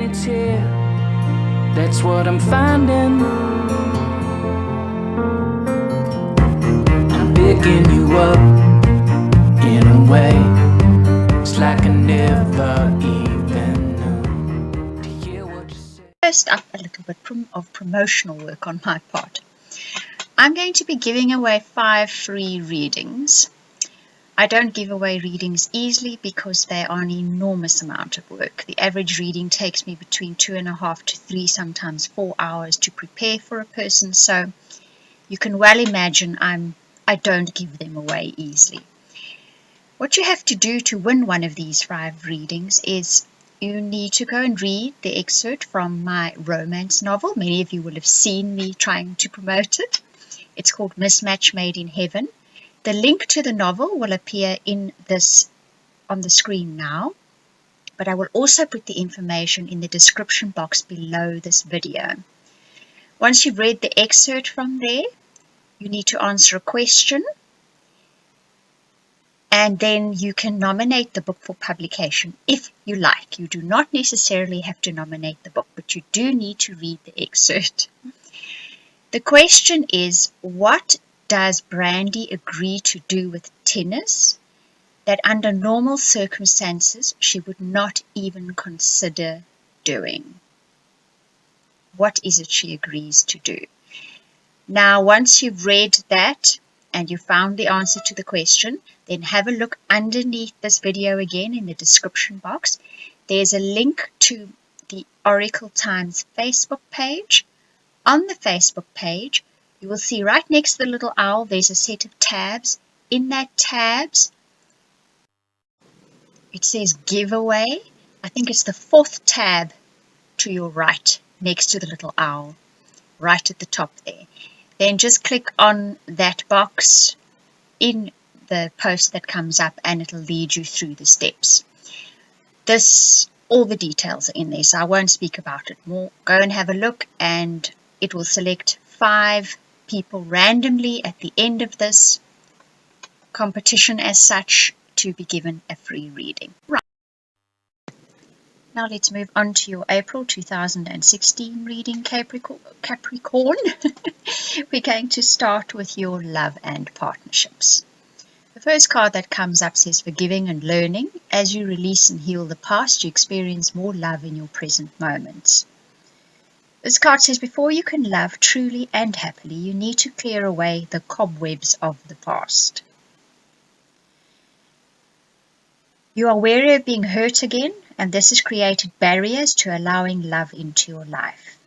it's here. That's what I'm finding. I'm picking you up in a way. It's like I never even knew to hear what you say. First up, a little bit of promotional work on my part. I'm going to be giving away 5 free readings. I don't give away readings easily because they are an enormous amount of work. The average reading takes me between 2.5 to 3, sometimes 4 hours to prepare for a person. So you can well imagine I don't give them away easily. What you have to do to win one of these 5 readings is you need to go and read the excerpt from my romance novel. Many of you will have seen me trying to promote it. It's called Mismatch Made in Heaven. The link to the novel will appear on the screen now, but I will also put the information in the description box below this video. Once you've read the excerpt from there, you need to answer a question, and then you can nominate the book for publication if you like. You do not necessarily have to nominate the book, but you do need to read the excerpt. The question is, what does Brandy agree to do with tennis that under normal circumstances she would not even consider doing? What is it she agrees to do? Now, once you've read that and you found the answer to the question, then have a look underneath this video again in the description box. There's a link to the Oracle Times Facebook page. On the Facebook page, you will see right next to the little owl, there's a set of tabs. In that tabs, it says giveaway. I think it's the 4th tab to your right, next to the little owl, right at the top there. Then just click on that box in the post that comes up and it'll lead you through the steps. All the details are in there, so I won't speak about it more. Go and have a look and it will select 5 people randomly at the end of this competition as such to be given a free reading. Right. Now let's move on to your April 2016 reading, Capricorn. We're going to start with your love and partnerships. The first card that comes up says forgiving and learning. As you release and heal the past, you experience more love in your present moments. This card says before you can love truly and happily, you need to clear away the cobwebs of the past. You are wary of being hurt again, and this has created barriers to allowing love into your life.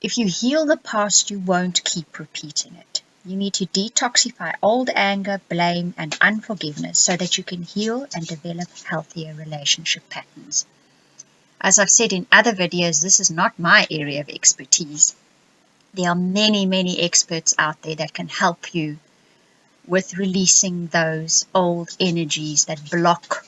If you heal the past, you won't keep repeating it. You need to detoxify old anger, blame, and unforgiveness so that you can heal and develop healthier relationship patterns. As I've said in other videos, this is not my area of expertise. There are many, many experts out there that can help you with releasing those old energies that block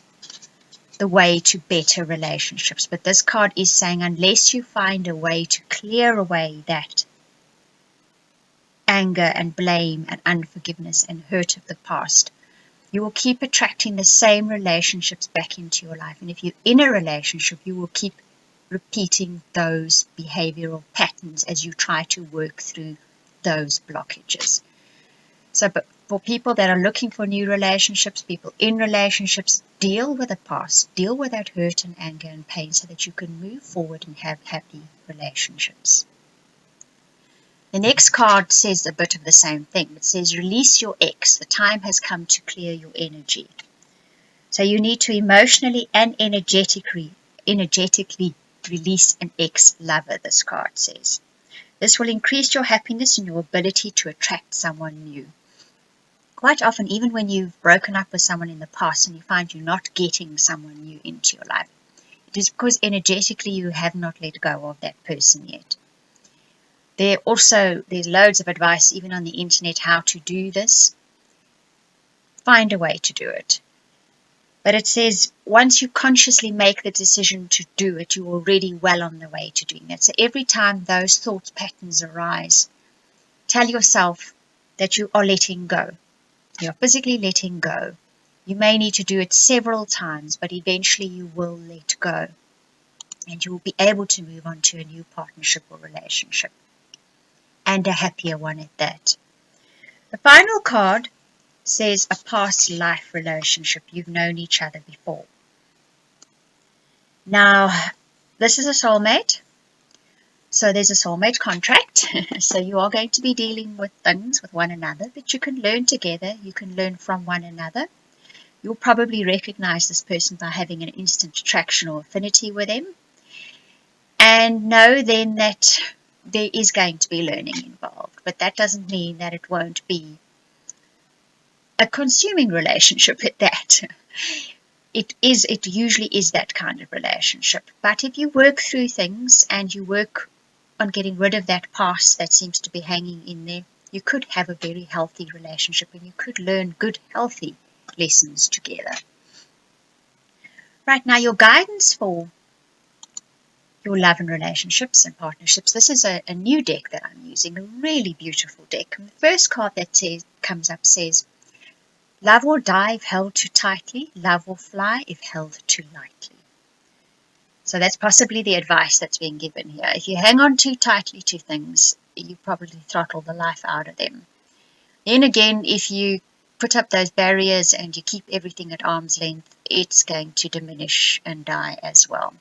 the way to better relationships. But this card is saying unless you find a way to clear away that anger and blame and unforgiveness and hurt of the past, you will keep attracting the same relationships back into your life. And if you're in a relationship, you will keep repeating those behavioral patterns as you try to work through those blockages. So, but for people that are looking for new relationships, people in relationships, deal with the past, deal with that hurt and anger and pain so that you can move forward and have happy relationships. The next card says a bit of the same thing. It says release your ex. The time has come to clear your energy. So you need to emotionally and energetically release an ex-lover, this card says. This will increase your happiness and your ability to attract someone new. Quite often, even when you've broken up with someone in the past and you find you're not getting someone new into your life, it is because energetically you have not let go of that person yet. There's loads of advice, even on the internet, how to do this. Find a way to do it. But it says once you consciously make the decision to do it, you're already well on the way to doing that. So every time those thought patterns arise, tell yourself that you are letting go. You're physically letting go. You may need to do it several times, but eventually you will let go. and you will be able to move on to a new partnership or relationship, and a happier one at that. The final card says a past life relationship. You've known each other before. Now, this is a soulmate. So there's a soulmate contract. So you are going to be dealing with things with one another, but you can learn together. You can learn from one another. You'll probably recognize this person by having an instant attraction or affinity with them. And know then that there is going to be learning involved. But that doesn't mean that it won't be a consuming relationship at that. It usually is that kind of relationship. But if you work through things and you work on getting rid of that past that seems to be hanging in there, you could have a very healthy relationship and you could learn good, healthy lessons together. Right now, your guidance for your love and relationships and partnerships. This is a new deck that I'm using, a really beautiful deck. And the first card that comes up says, love will die if held too tightly, love will fly if held too lightly. So that's possibly the advice that's being given here. If you hang on too tightly to things, you probably throttle the life out of them. Then again, if you put up those barriers and you keep everything at arm's length, it's going to diminish and die as well.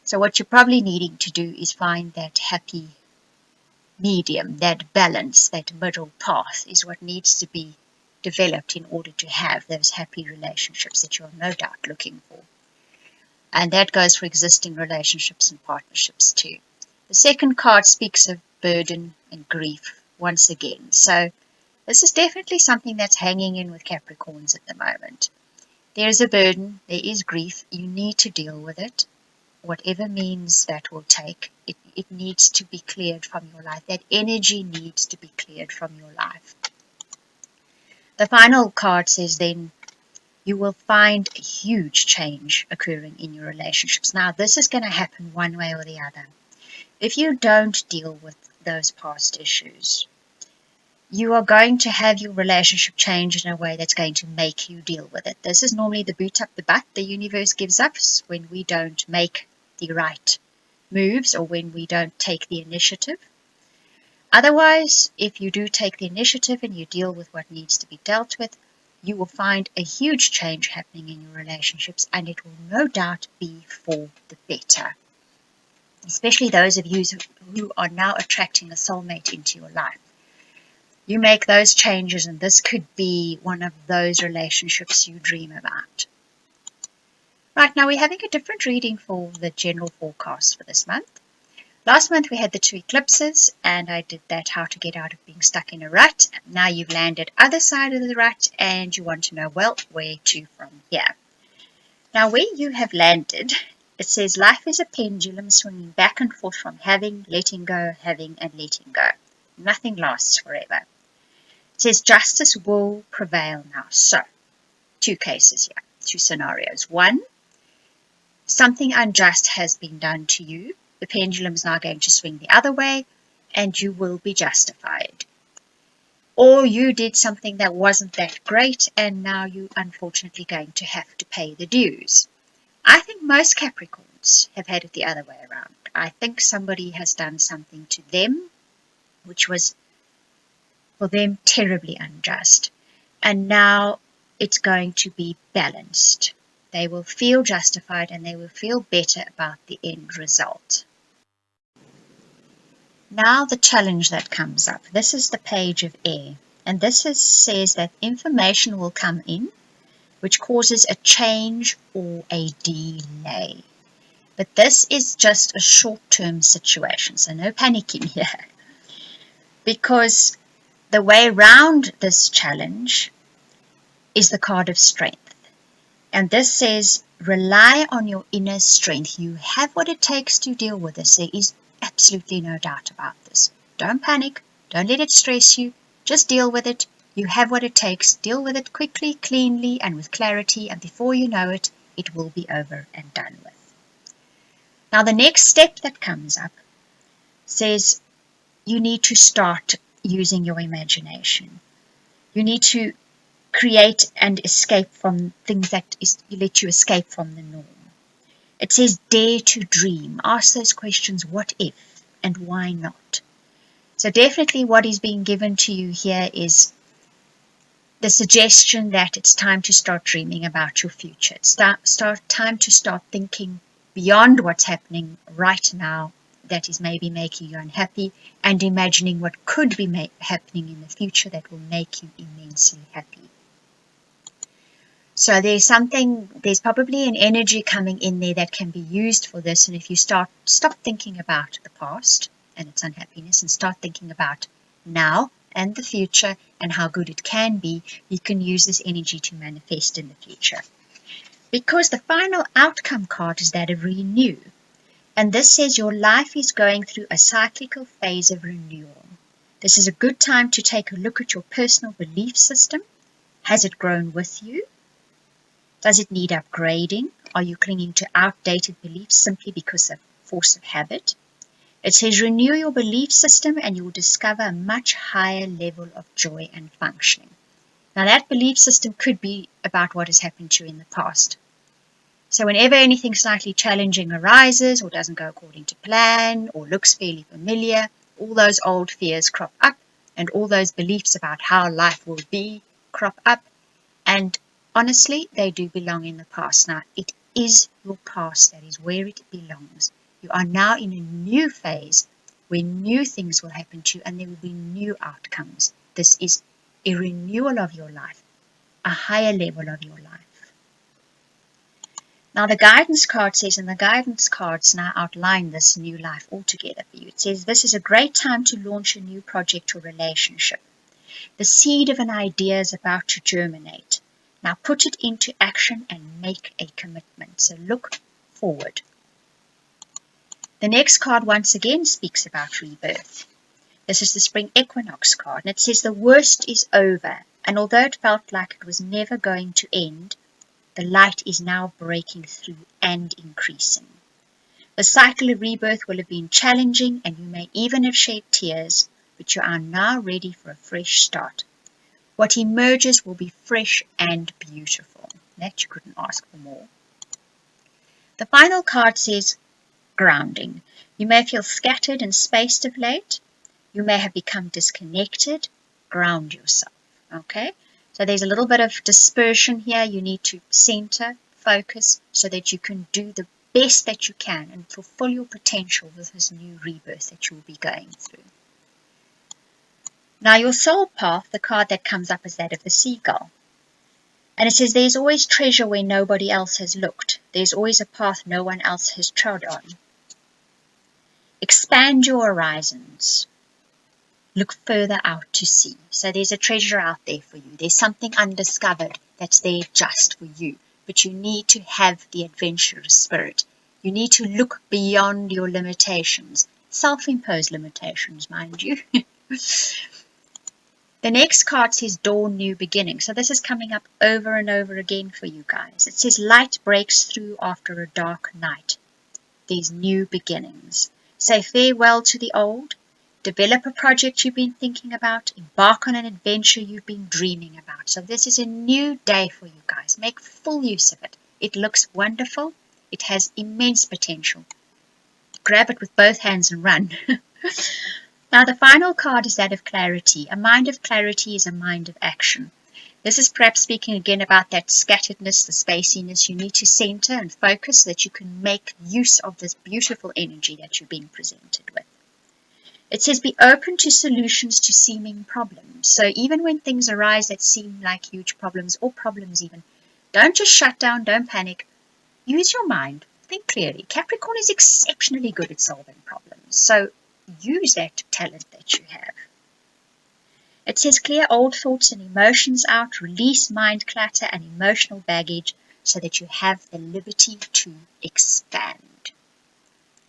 So what you're probably needing to do is find that happy medium, that balance, that middle path is what needs to be developed in order to have those happy relationships that you're no doubt looking for. And that goes for existing relationships and partnerships too. The second card speaks of burden and grief once again. So this is definitely something that's hanging in with Capricorns at the moment. There is a burden, there is grief, you need to deal with it. Whatever means that will take, it needs to be cleared from your life. That energy needs to be cleared from your life. The final card says then, you will find a huge change occurring in your relationships. Now, this is going to happen one way or the other. If you don't deal with those past issues, you are going to have your relationship change in a way that's going to make you deal with it. This is normally the boot up the butt the universe gives us when we don't make the right moves or when we don't take the initiative. Otherwise, if you do take the initiative and you deal with what needs to be dealt with, you will find a huge change happening in your relationships, and it will no doubt be for the better. Especially those of you who are now attracting a soulmate into your life. You make those changes, and this could be one of those relationships you dream about. Right, now we're having a different reading for the general forecast for this month. Last month we had the 2 eclipses, and I did that how to get out of being stuck in a rut. Now you've landed other side of the rut and you want to know, well, where to from here. Now where you have landed, it says life is a pendulum swinging back and forth from having, letting go, having and letting go. Nothing lasts forever. It says justice will prevail now. So, 2 cases here, 2 scenarios. 1, something unjust has been done to you. The pendulum is now going to swing the other way, and you will be justified. Or you did something that wasn't that great, and now you're unfortunately going to have to pay the dues. I think most Capricorns have had it the other way around. I think somebody has done something to them, which was for them terribly unjust. And now it's going to be balanced. They will feel justified and they will feel better about the end result. Now the challenge that comes up. This is the page of air. And this says that information will come in which causes a change or a delay. But this is just a short-term situation, so no panicking here. Because the way around this challenge is the card of strength. And this says, rely on your inner strength. You have what it takes to deal with this. There is absolutely no doubt about this. Don't panic. Don't let it stress you. Just deal with it. You have what it takes. Deal with it quickly, cleanly, and with clarity. And before you know it, it will be over and done with. Now, the next step that comes up says you need to start using your imagination. You need to create and escape from things that let you escape from the norm. It says dare to dream. Ask those questions, what if and why not? So definitely what is being given to you here is the suggestion that it's time to start dreaming about your future. It's time to start thinking beyond what's happening right now that is maybe making you unhappy, and imagining what could be happening in the future that will make you immensely happy. So there's probably an energy coming in there that can be used for this. And if you stop thinking about the past and its unhappiness and start thinking about now and the future and how good it can be, you can use this energy to manifest in the future. Because the final outcome card is that of renew. And this says your life is going through a cyclical phase of renewal. This is a good time to take a look at your personal belief system. Has it grown with you? Does it need upgrading? Are you clinging to outdated beliefs simply because of force of habit? It says renew your belief system and you will discover a much higher level of joy and functioning. Now that belief system could be about what has happened to you in the past. So whenever anything slightly challenging arises or doesn't go according to plan or looks fairly familiar, all those old fears crop up and all those beliefs about how life will be crop up. And honestly, they do belong in the past. Now, it is your past. That is where it belongs. You are now in a new phase where new things will happen to you and there will be new outcomes. This is a renewal of your life, a higher level of your life. Now the guidance card says, and the guidance cards now outline this new life altogether for you. It says this is a great time to launch a new project or relationship. The seed of an idea is about to germinate. Now put it into action and make a commitment. So look forward. The next card once again speaks about rebirth. This is the spring equinox card, and it says the worst is over. And although it felt like it was never going to end, the light is now breaking through and increasing. The cycle of rebirth will have been challenging and you may even have shed tears, but you are now ready for a fresh start. What emerges will be fresh and beautiful. That you couldn't ask for more. The final card says grounding. You may feel scattered and spaced of late. You may have become disconnected. Ground yourself. Okay? So there's a little bit of dispersion here. You need to center, focus, so that you can do the best that you can and fulfill your potential with this new rebirth that you will be going through. Now your soul path, the card that comes up is that of the seagull. And it says there's always treasure where nobody else has looked. There's always a path no one else has trod on. Expand your horizons. Look further out to sea. So there's a treasure out there for you. There's something undiscovered that's there just for you. But you need to have the adventurous spirit. You need to look beyond your limitations. Self-imposed limitations, mind you. The next card says dawn, new beginning. So this is coming up over and over again for you guys. It says light breaks through after a dark night. There's new beginnings. Say farewell to the old. Develop a project you've been thinking about. Embark on an adventure you've been dreaming about. So this is a new day for you guys. Make full use of it. It looks wonderful. It has immense potential. Grab it with both hands and run. Now the final card is that of clarity. A mind of clarity is a mind of action. This is perhaps speaking again about that scatteredness, the spaciness. You need to center and focus so that you can make use of this beautiful energy that you're being presented with. It says be open to solutions to seeming problems. So even when things arise that seem like huge problems or problems even, don't just shut down, don't panic. Use your mind. Think clearly. Capricorn is exceptionally good at solving problems. So use that talent that you have. It says clear old thoughts and emotions out, release mind clutter and emotional baggage so that you have the liberty to expand.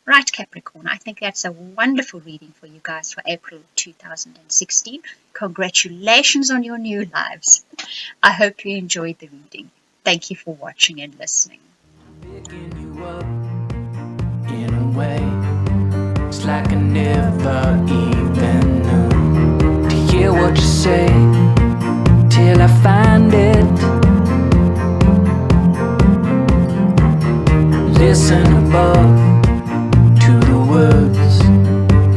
Right, Capricorn, I think that's a wonderful reading for you guys for April 2016. Congratulations on your new lives. I hope you enjoyed the reading. Thank you for watching and listening. Picking you up in a way, it's like I never even knew to hear what you say till I find it. listen above to the words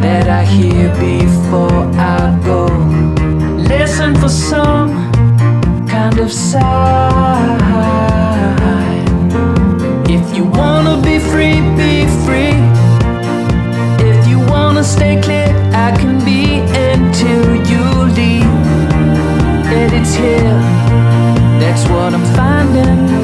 that I hear before I go. Listen for some kind of sign. If you wanna be free, be free. If you wanna stay clear, I can be until you leave. And it's here, that's what I'm finding.